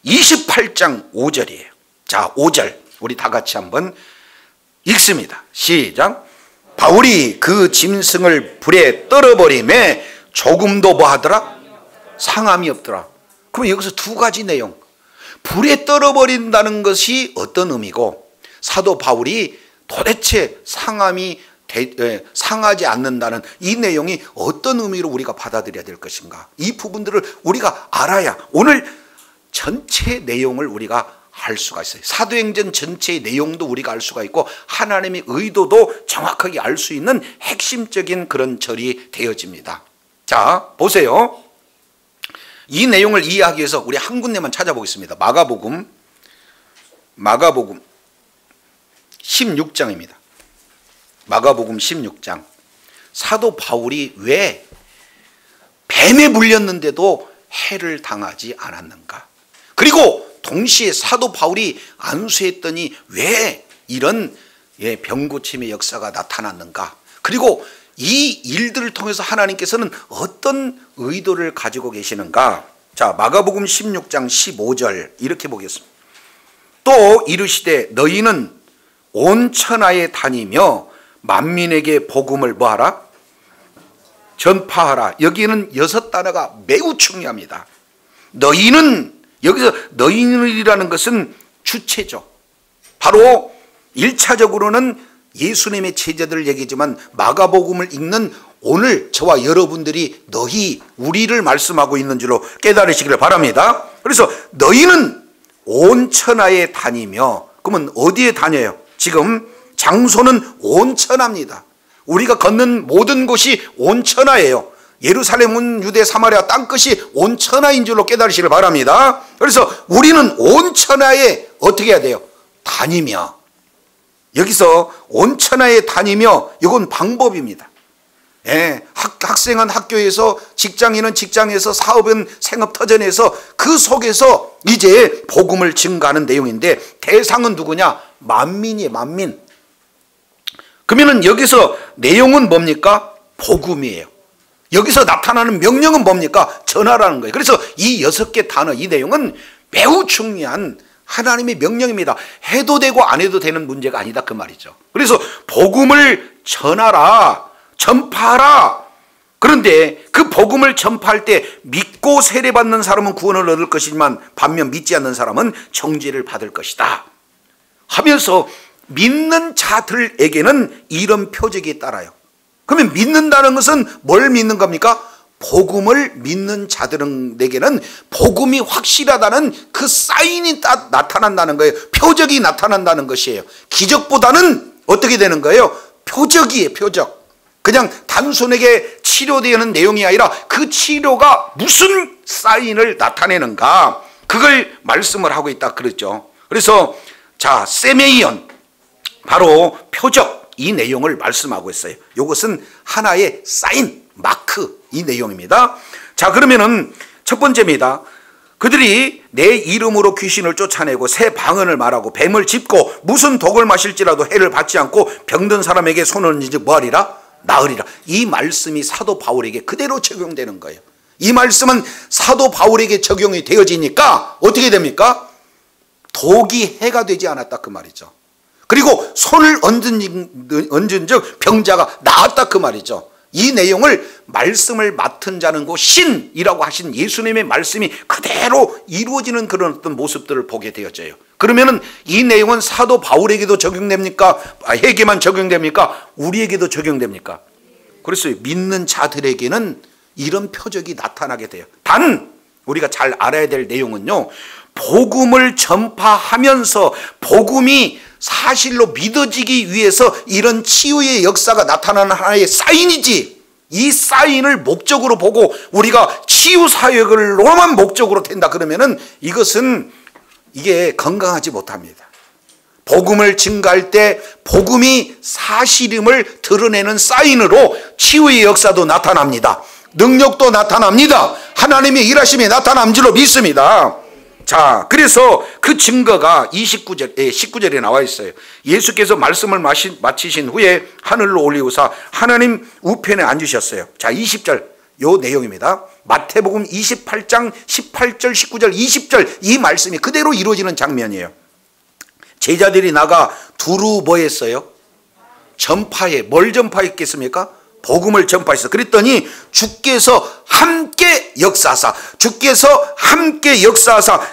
5절이에요. 자, 5절 우리 다 같이 한번 읽습니다. 시작. 바울이 그 짐승을 불에 떨어버림에 조금도 뭐 하더라? 상함이 없더라. 그럼 여기서 두 가지 내용, 불에 떨어버린다는 것이 어떤 의미고 사도 바울이 도대체 상하지 않는다는 이 내용이 어떤 의미로 우리가 받아들여야 될 것인가, 이 부분들을 우리가 알아야 오늘 전체 내용을 우리가 알 수가 있어요. 사도행전 전체의 내용도 우리가 알 수가 있고 하나님의 의도도 정확하게 알 수 있는 핵심적인 그런 절이 되어집니다. 자, 보세요. 이 내용을 이해하기 위해서 우리 한 군데만 찾아보겠습니다. 마가복음 16장입니다. 마가복음 16장. 사도 바울이 왜 뱀에 물렸는데도 해를 당하지 않았는가? 그리고 동시에 사도 바울이 안수했더니 왜 이런 병고침의 역사가 나타났는가? 그리고 이 일들을 통해서 하나님께서는 어떤 의도를 가지고 계시는가? 자, 마가복음 16장 15절 이렇게 보겠습니다. 또 이르시되 너희는 온 천하에 다니며 만민에게 복음을 뭐하라? 전파하라. 여기는 6단어가 매우 중요합니다. 너희는, 여기서 너희는이라는 것은 주체죠. 바로 1차적으로는 예수님의 제자들을 얘기하지만 마가복음을 읽는 오늘 저와 여러분들이 너희, 우리를 말씀하고 있는 줄로 깨달으시기를 바랍니다. 그래서 너희는 온 천하에 다니며, 그러면 어디에 다녀요? 지금 장소는 온 천하입니다. 우리가 걷는 모든 곳이 온 천하예요. 예루살렘은 유대 사마리아 땅끝이 온 천하인 줄로 깨달으시길 바랍니다. 그래서 우리는 온 천하에 어떻게 해야 돼요? 다니며. 여기서 온 천하에 다니며, 이건 방법입니다. 학생은 학교에서, 직장인은 직장에서, 사업은 생업터전에서, 그 속에서 이제 복음을 증거하는 내용인데 대상은 누구냐? 만민이에요. 만민. 그러면 여기서 내용은 뭡니까? 복음이에요. 여기서 나타나는 명령은 뭡니까? 전하라는 거예요. 그래서 이 6개 단어, 이 내용은 매우 중요한 하나님의 명령입니다. 해도 되고 안 해도 되는 문제가 아니다 그 말이죠. 그래서 복음을 전하라, 전파하라. 그런데 그 복음을 전파할 때 믿고 세례받는 사람은 구원을 얻을 것이지만 반면 믿지 않는 사람은 정죄를 받을 것이다 하면서 믿는 자들에게는 이런 표적이 따라요. 그러면 믿는다는 것은 뭘 믿는 겁니까? 복음을 믿는 자들에게는 복음이 확실하다는 그 사인이 나타난다는 거예요. 표적이 나타난다는 것이에요. 기적보다는 어떻게 되는 거예요? 표적이에요. 표적. 그냥 단순하게 치료되는 내용이 아니라 그 치료가 무슨 사인을 나타내는가, 그걸 말씀을 하고 있다 그랬죠. 그래서 자, 세메이온, 바로 표적, 이 내용을 말씀하고 있어요. 이것은 하나의 사인, 마크, 이 내용입니다. 자, 그러면은 첫 번째입니다. 그들이 내 이름으로 귀신을 쫓아내고 새 방언을 말하고 뱀을 짚고 무슨 독을 마실지라도 해를 받지 않고 병든 사람에게 손을 얹어 뭐하리라? 나으리라. 이 말씀이 사도 바울에게 그대로 적용되는 거예요. 이 말씀은 사도 바울에게 적용이 되어지니까 어떻게 됩니까? 독이 해가 되지 않았다 그 말이죠. 그리고 손을 얹은 즉 병자가 나았다 그 말이죠. 이 내용을 말씀을 맡은 자는 곧 신이라고 하신 예수님의 말씀이 그대로 이루어지는 그런 어떤 모습들을 보게 되어져요. 그러면은 이 내용은 사도 바울에게도 적용됩니까? 에게만 적용됩니까? 우리에게도 적용됩니까? 그래서 믿는 자들에게는 이런 표적이 나타나게 돼요. 단 우리가 잘 알아야 될 내용은요, 복음을 전파하면서 복음이 사실로 믿어지기 위해서 이런 치유의 역사가 나타나는 하나의 사인이지, 이 사인을 목적으로 보고 우리가 치유 사역을로만 목적으로 된다 그러면은 이게 건강하지 못합니다. 복음을 증가할 때 복음이 사실임을 드러내는 사인으로 치유의 역사도 나타납니다. 능력도 나타납니다. 하나님의 일하심이 나타난 줄로 믿습니다. 자, 그래서 그 증거가 19절에 나와 있어요. 예수께서 말씀을 마치신 후에 하늘로 올리우사 하나님 우편에 앉으셨어요. 자, 20절 요 내용입니다. 마태복음 28장 18절 19절 20절 이 말씀이 그대로 이루어지는 장면이에요. 제자들이 나가 두루 뭐 했어요? 뭘 전파했겠습니까? 복음을 전파했어. 그랬더니 주께서 함께 역사하사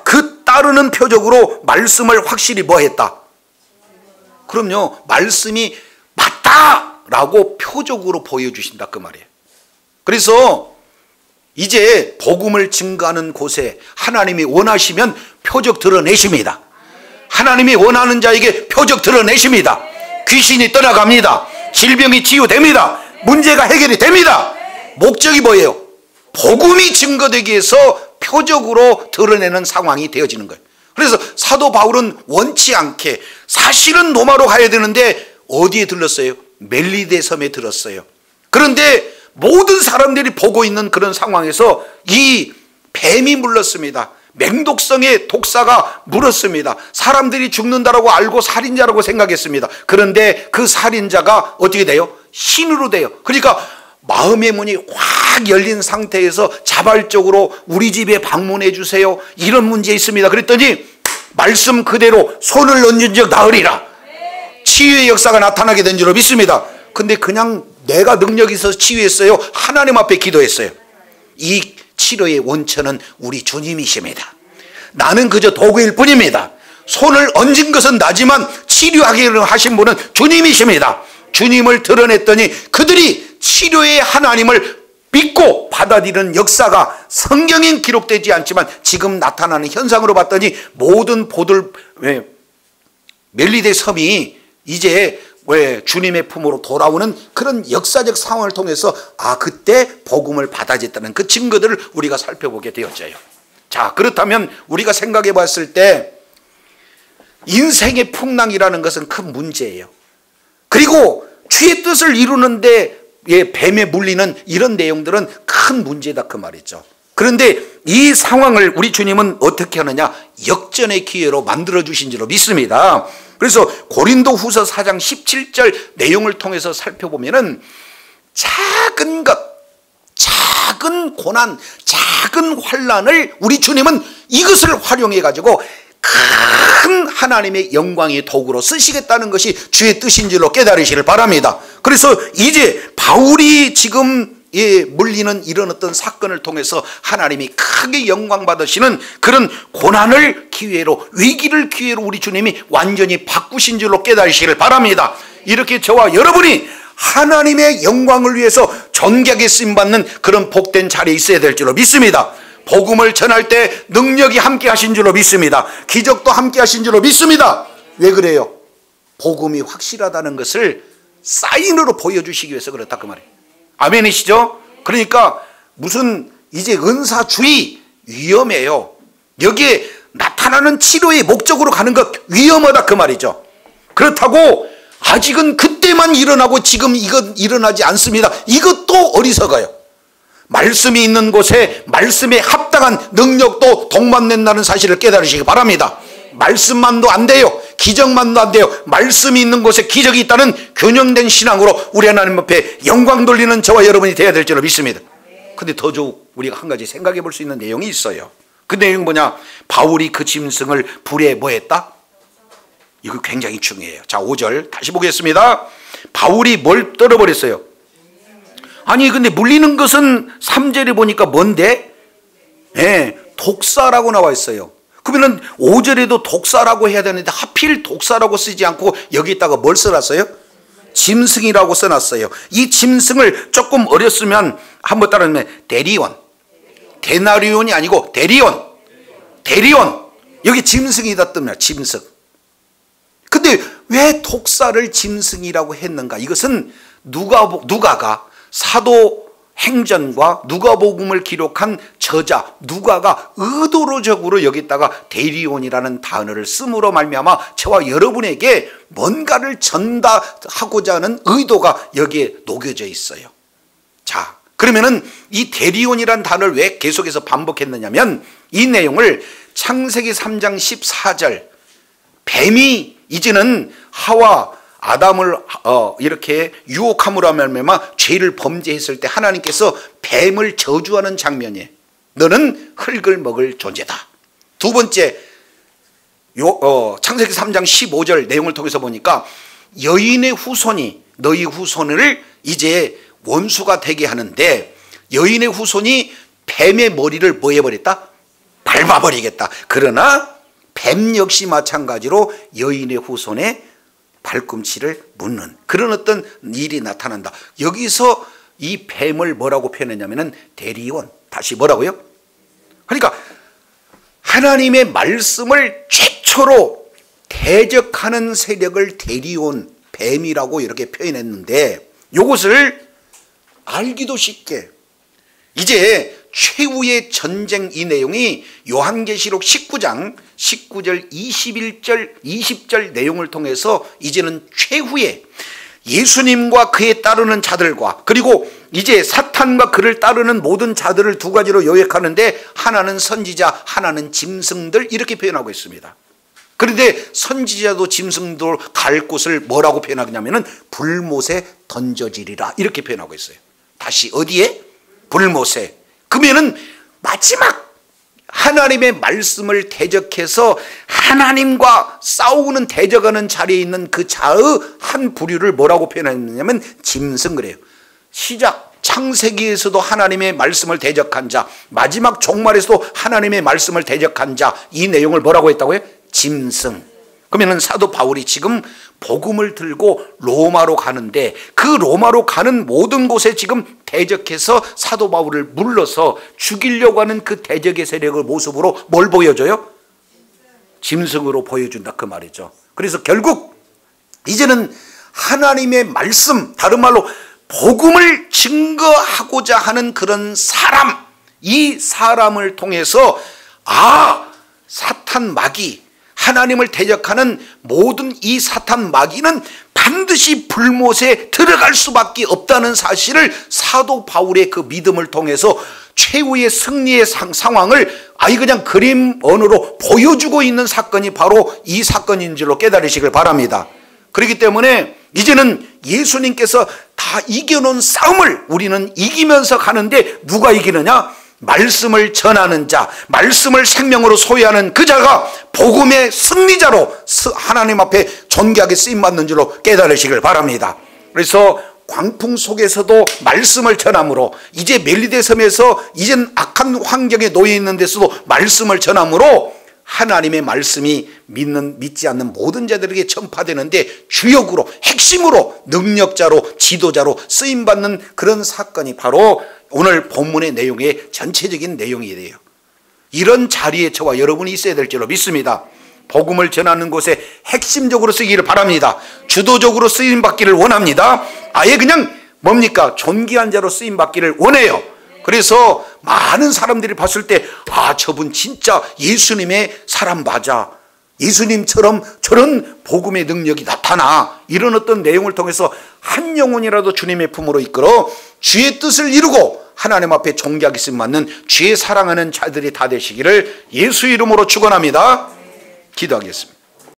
그 따르는 표적으로 말씀을 확실히 뭐 했다? 그럼요, 말씀이 맞다라고 표적으로 보여주신다 그 말이에요. 그래서 이제 복음을 증거하는 곳에 하나님이 원하시면 표적 드러내십니다. 하나님이 원하는 자에게 표적 드러내십니다. 귀신이 떠나갑니다. 질병이 치유됩니다. 문제가 해결이 됩니다. 목적이 뭐예요? 복음이 증거되기 위해서 표적으로 드러내는 상황이 되어지는 거예요. 그래서 사도 바울은 원치 않게 사실은 로마로 가야 되는데 어디에 들렀어요? 멜리데 섬에 들었어요. 그런데 모든 사람들이 보고 있는 그런 상황에서 이 뱀이 물렀습니다. 맹독성의 독사가 물었습니다. 사람들이 죽는다라고 알고 살인자라고 생각했습니다. 그런데 그 살인자가 어떻게 돼요? 신으로 돼요. 그러니까 마음의 문이 확 열린 상태에서 자발적으로 우리 집에 방문해 주세요. 이런 문제 있습니다. 그랬더니 말씀 그대로 손을 얹은 적 나으리라. 치유의 역사가 나타나게 된 줄로 믿습니다. 근데 그냥 내가 능력이 있어서 치유했어요? 하나님 앞에 기도했어요. 이 치료의 원천은 우리 주님이십니다. 나는 그저 도구일 뿐입니다. 손을 얹은 것은 나지만 치료하기를 하신 분은 주님이십니다. 주님을 드러냈더니 그들이 치료의 하나님을 믿고 받아들이는 역사가 성경엔 기록되지 않지만 지금 나타나는 현상으로 봤더니 모든 멜리데 섬이 이제 주님의 품으로 돌아오는 그런 역사적 상황을 통해서 그때 복음을 받아들였다는 그 증거들을 우리가 살펴보게 되었죠. 자, 그렇다면 우리가 생각해 봤을 때 인생의 풍랑이라는 것은 큰 문제예요. 그리고 주의 뜻을 이루는데 뱀에 물리는 이런 내용들은 큰 문제다 그 말이죠. 그런데 이 상황을 우리 주님은 어떻게 하느냐? 역전의 기회로 만들어주신 줄로 믿습니다. 그래서 고린도 후서 4장 17절 내용을 통해서 살펴보면은 작은 것, 작은 고난, 작은 환난을 우리 주님은 이것을 활용해 가지고 큰 하나님의 영광의 도구로 쓰시겠다는 것이 주의 뜻인 줄로 깨달으시길 바랍니다. 그래서 이제 바울이 지금 물리는 이런 어떤 사건을 통해서 하나님이 크게 영광 받으시는 그런 고난을 기회로, 위기를 기회로 우리 주님이 완전히 바꾸신 줄로 깨달으시길 바랍니다. 이렇게 저와 여러분이 하나님의 영광을 위해서 존귀하게 쓰임받는 그런 복된 자리에 있어야 될 줄로 믿습니다. 복음을 전할 때 능력이 함께 하신 줄로 믿습니다. 기적도 함께 하신 줄로 믿습니다. 왜 그래요? 복음이 확실하다는 것을 사인으로 보여주시기 위해서 그렇다 그 말이에요. 아멘이시죠? 그러니까 무슨 이제 은사주의 위험해요. 여기에 나타나는 치료의 목적으로 가는 것 위험하다 그 말이죠. 그렇다고 아직은 그때만 일어나고 지금 이건 일어나지 않습니다. 이것도 어리석어요. 말씀이 있는 곳에 말씀에 합당한 능력도 동반된다는 사실을 깨달으시기 바랍니다. 말씀만도 안 돼요. 기적만도 안 돼요. 말씀이 있는 곳에 기적이 있다는 균형된 신앙으로 우리 하나님 앞에 영광 돌리는 저와 여러분이 되어야 될 줄로 믿습니다. 근데 더더욱 우리가 한 가지 생각해 볼 수 있는 내용이 있어요. 그 내용이 뭐냐? 바울이 그 짐승을 불에 뭐 했다? 이거 굉장히 중요해요. 자, 5절 다시 보겠습니다. 바울이 뭘 떨어버렸어요? 아니 근데 물리는 것은 3절에 보니까 뭔데? 독사라고 나와 있어요. 그러면 5절에도 독사라고 해야 되는데 하필 독사라고 쓰지 않고 여기다가 뭘 써놨어요? 짐승이라고 써놨어요. 이 짐승을 조금 어렸으면 한번 따라하면 데리온, 데나리온이 아니고 데리온, 여기 짐승이다 뜹니다. 짐승. 근데 왜 독사를 짐승이라고 했는가? 이것은 누가가 사도 행전과 누가복음을 기록한 저자 누가가 의도적으로 여기다가 대리온이라는 단어를 씀으로 말미암아 저와 여러분에게 뭔가를 전달하고자 하는 의도가 여기에 녹여져 있어요. 자, 그러면은 이 대리온이라는 단어를 왜 계속해서 반복했느냐면 이 내용을 창세기 3장 14절 뱀이 이제는 하와 아담을 이렇게 유혹함으로 말미암아 죄를 범죄했을 때 하나님께서 뱀을 저주하는 장면이에요. 너는 흙을 먹을 존재다. 두 번째 창세기 3장 15절 내용을 통해서 보니까 여인의 후손이 너희 후손을 이제 원수가 되게 하는데 여인의 후손이 뱀의 머리를 뭐 해버렸다? 밟아버리겠다. 그러나 뱀 역시 마찬가지로 여인의 후손의 발꿈치를 묻는 그런 어떤 일이 나타난다. 여기서 이 뱀을 뭐라고 표현했냐면은 대리온. 다시 뭐라고요? 그러니까 하나님의 말씀을 최초로 대적하는 세력을 대리온 뱀이라고 이렇게 표현했는데 이것을 알기도 쉽게 이제 최후의 전쟁 이 내용이 요한계시록 19장 19절 21절 20절 내용을 통해서 이제는 최후의 예수님과 그에 따르는 자들과 그리고 이제 사탄과 그를 따르는 모든 자들을 두 가지로 요약하는데 하나는 선지자 하나는 짐승들 이렇게 표현하고 있습니다. 그런데 선지자도 짐승도 갈 곳을 뭐라고 표현하냐면은 불못에 던져지리라 이렇게 표현하고 있어요. 다시 어디에? 불못에. 그러면은 마지막 하나님의 말씀을 대적해서 하나님과 싸우는 대적하는 자리에 있는 그 자의 한 부류를 뭐라고 표현했느냐면 짐승 그래요. 시작 창세기에서도 하나님의 말씀을 대적한 자, 마지막 종말에서도 하나님의 말씀을 대적한 자, 이 내용을 뭐라고 했다고요? 짐승. 그러면 사도 바울이 지금 복음을 들고 로마로 가는데 그 로마로 가는 모든 곳에 지금 대적해서 사도 바울을 물러서 죽이려고 하는 그 대적의 세력의 모습으로 뭘 보여줘요? 짐승으로 보여준다 그 말이죠. 그래서 결국 이제는 하나님의 말씀, 다른 말로 복음을 증거하고자 하는 그런 사람, 이 사람을 통해서 사탄 마귀, 하나님을 대적하는 모든 이 사탄 마귀는 반드시 불못에 들어갈 수밖에 없다는 사실을 사도 바울의 그 믿음을 통해서 최후의 승리의 상황을 그냥 그림 언어로 보여주고 있는 사건이 바로 이 사건인 줄로 깨달으시길 바랍니다. 그렇기 때문에 이제는 예수님께서 다 이겨놓은 싸움을 우리는 이기면서 가는데 누가 이기느냐? 말씀을 전하는 자, 말씀을 생명으로 소유하는 그 자가 복음의 승리자로 하나님 앞에 존귀하게 쓰임받는 줄로 깨달으시길 바랍니다. 그래서 광풍 속에서도 말씀을 전함으로 이제 멜리데 섬에서 이젠 악한 환경에 놓여 있는 데서도 말씀을 전함으로 하나님의 말씀이 믿지 않는 모든 자들에게 전파되는데 주역으로 핵심으로 능력자로 지도자로 쓰임받는 그런 사건이 바로 오늘 본문의 내용의 전체적인 내용이에요. 이런 자리에 저와 여러분이 있어야 될 줄로 믿습니다. 복음을 전하는 곳에 핵심적으로 쓰기를 바랍니다. 주도적으로 쓰임받기를 원합니다. 아예 그냥 뭡니까? 존귀한 자로 쓰임받기를 원해요. 그래서 많은 사람들이 봤을 때 저분 진짜 예수님의 사람 맞아. 예수님처럼 저런 복음의 능력이 나타나. 이런 어떤 내용을 통해서 한 영혼이라도 주님의 품으로 이끌어 주의 뜻을 이루고 하나님 앞에 존귀하게 쓰임받는 주의 사랑하는 자들이 다 되시기를 예수 이름으로 축원합니다. 기도하겠습니다.